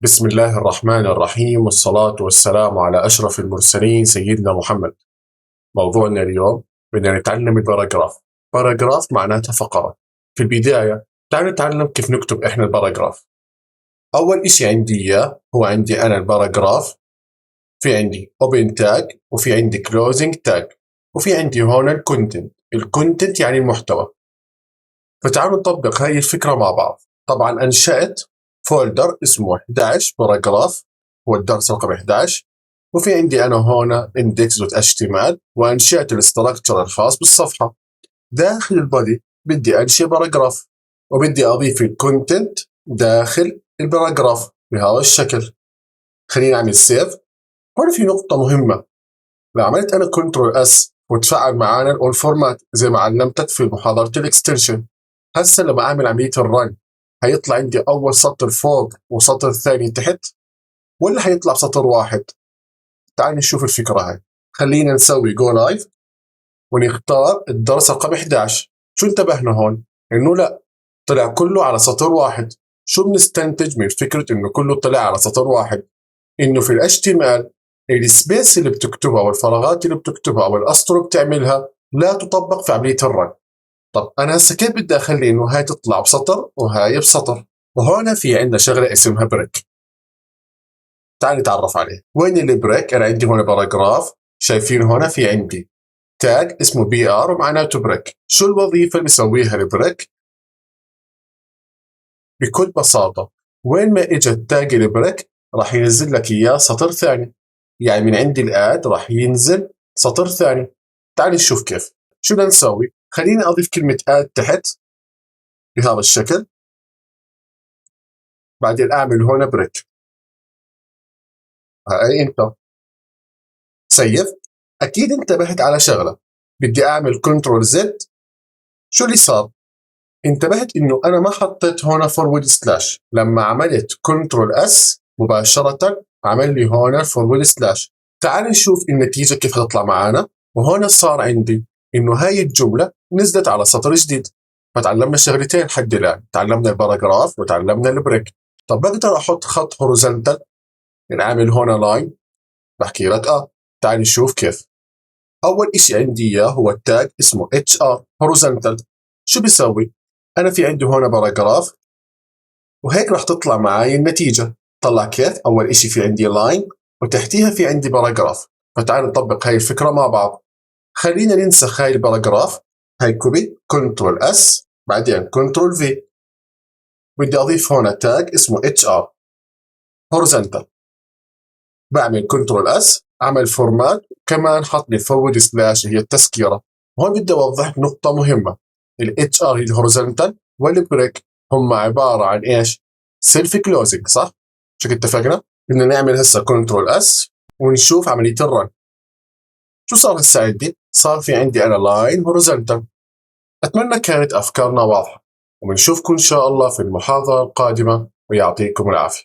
بسم الله الرحمن الرحيم، والصلاة والسلام على أشرف المرسلين سيدنا محمد. موضوعنا اليوم بدنا نتعلم الباراجراف. باراجراف معناتها فقرة. في البداية تعالوا نتعلم كيف نكتب إحنا الباراجراف. أول إشي عندي إياه هو عندي أنا الباراجراف، في عندي open tag وفي عندي closing tag وفي عندي هون الكونتنت يعني المحتوى. فتعالوا نطبق هاي الفكرة مع بعض. طبعا أنشأت فولدر اسمه 11 باراجراف، هو الدرس رقم 11، وفي عندي أنا هون index.html، وأنشأت الاستراكشر الخاص بالصفحة. داخل البودي بدي أنشئ باراجراف، وبدي أضيف الكونتنت داخل الباراجراف بهذا الشكل. خلينا نعمل سيف. هون في نقطة مهمة، لو عملت أنا كنترول اس وتفعل معانا الأول فورمات زي ما علمتك في محاضرة الاكستنشن. هسه لما أعمل عملية الرن هيطلع عندي أول سطر فوق وسطر ثاني تحت، ولا هيطلع سطر واحد؟ تعال نشوف الفكرة هاي. خلينا نسوي جو لايف ونختار الدرس رقم 11. شو انتبهنا هون؟ إنه لا، طلع كله على سطر واحد. شو بنستنتج من فكرة إنه كله طلع على سطر واحد؟ إنه في ال HTML السبيس اللي بتكتبها والفراغات اللي بتكتبها والأسطر اللي بتعملها لا تطبق في عملية الرن. طب أنا هسه كيف بدي أخلي إنه هاي تطلع بسطر وهاي بسطر؟ وهون في عندنا شغلة اسمها بريك. تعال نتعرف عليه. وين البريك؟ أنا عندي هون باراجراف، شايفين هون في عندي تاج اسمه BR ومعناته بريك. شو الوظيفة اللي بيسويها البريك؟ بكل بساطة وين ما إجا التاج البريك راح ينزل لك إياه سطر ثاني، يعني من عندي الآد راح ينزل سطر ثاني. تعال نشوف كيف. شو بدنا نسوي؟ خليني أضيف كلمة آد تحت بهذا الشكل، بعدين أعمل هون بريك. هاي أنت سيف. أكيد انتبهت على شغلة، بدي أعمل كنترول زد. شو اللي صار؟ انتبهت إنه أنا ما حطيت هون فورورد سلاش. لما عملت كنترول اس مباشرة عمل لي هون فورورد سلاش. تعال نشوف النتيجة كيف هتطلع معانا. وهون صار عندي إنه هاي الجملة نزلت على سطر جديد. فتعلمنا شغلتين لحد الآن، تعلمنا الباراجراف وتعلمنا البريك. طب بقدر أحط خط هوريزونتال، نعمل هون لاين؟ بحكي لك تعال نشوف كيف. أول إشي عندي إياه هو التاج اسمه HR horizontal. شو بيسوي؟ أنا في عندي هون باراجراف، وهيك راح تطلع معي النتيجة. طلع كيف؟ أول إشي في عندي لاين وتحتيها في عندي باراجراف. فتعال نطبق هاي الفكرة مع بعض. خلينا ننسخ هاي الباراجراف. هاي كوبي، كنترول اس، بعدين كنترول في. بدي أضيف هون تاج اسمه HR horizontal. بعمل كنترول اس، عمل فورمات، كمان حط لي فورورد سلاش هي التسكيرة. هون بدي أوضح نقطة مهمة. ال HR هي الهوريزونتال والبريك هم عبارة عن إيش؟ سيلف كلوزنج، صح؟ شو اتفقنا؟ بدنا نعمل هسه كنترول اس ونشوف عملية الرن. شو صار هسه عندي؟ صار في عندي أنا لاين هوريزونتال. أتمنى كانت أفكارنا واضحة، وبنشوفكم إن شاء الله في المحاضرة القادمة، ويعطيكم العافية.